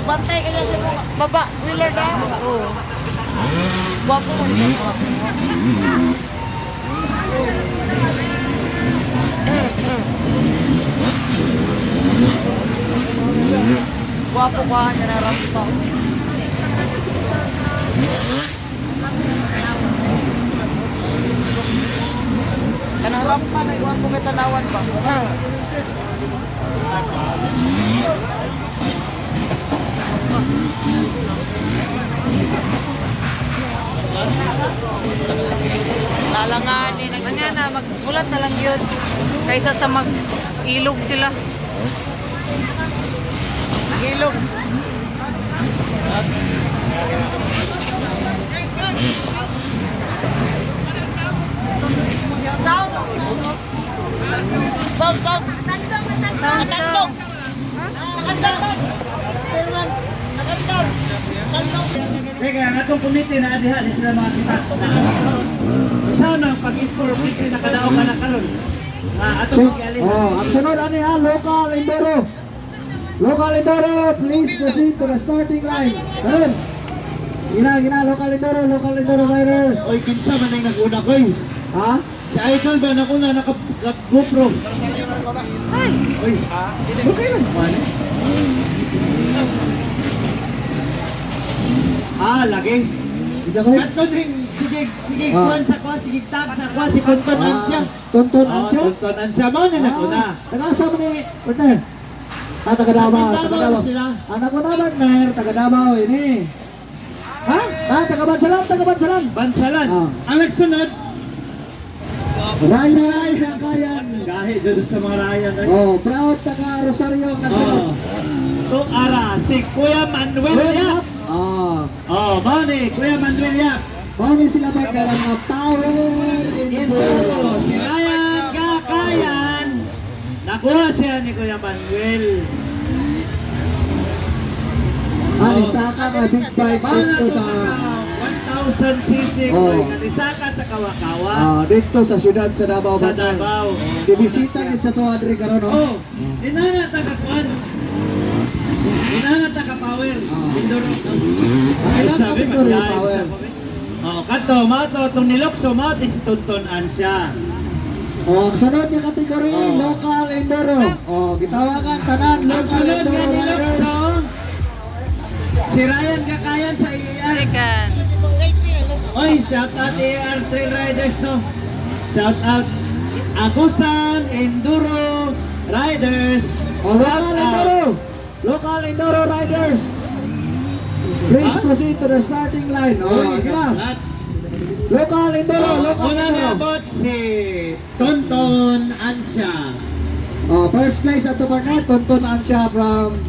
Bantay ka dyan sa mga baba. Wheeler na? Oo. Guwapo mo niya. Guwapo ka. Nanarap pa. Kanarap pa. Naiwan ko may tanawan pa. Lalanganin. Ano na, magbulat na lang yun. Kaysa sa mag-ilog sila. Ilog. Sound. Nakandong. Teka, ang atong komite na adiha di sila mga kita. Sana pag-score weekly nakadaog ka na karon. Atong gialin. Ang sunod ani ha, local Enduro. Local Enduro, please proceed to the starting line. Karon. Gina, local Enduro riders. Oy, kinsa man ang nag-una koy? Ha? Si Idol ba na una naka-GoPro? Ay! Oy, okay lang naman. Lagi. Isa ko. Kanton ring, sige, kuwan sa kwa, sige tag sa kwa, si Tontonan siya. Tontonan siya. Tontonan siya, mo na nag-una. Nag-asa mo ni partner. Taga Davao. Davao sila. Anak ko naman, Mer, taga Davao ini. Ha? Taga Bansalan. Bansalan. Ang nagsunod, Ryan Kayan. Gahi, dyan sa mga Ryan. Proud taga Rosario ang nagsunod. To Ara, si Kuya Manuel Yap. Mani, Kuya Manuel Yap. Mani sila magkaroon ng power Enduro, si Ryan Kakayan. Nakuha siya ni Kuya Manuel. Saka nga big bike dito sa 1,000cc Isaka sa Kawakawa. dito sa siyudad sa Davao. Sa Davao. Bibisita nyo sa tuwa diri karon. Inana tagakuan. Inana taga-power. Enduro. Ay sabi power. Kato, mato, itong nilokso, mato, si Tontonan siya. Sunod niya kategory, local Enduro. Gitawagan tanan local Sunod Enduro nga nilokso, si Ryan Kakayan sa ER. American. Oy, shout out ER Trail Riders, no? Shout out Agusan Enduro Riders. Local Enduro riders. Please proceed to the starting line. Gina. Local Enduro, Una niabot si Tonton Ansya. First place at the partner, Tonton Ansya from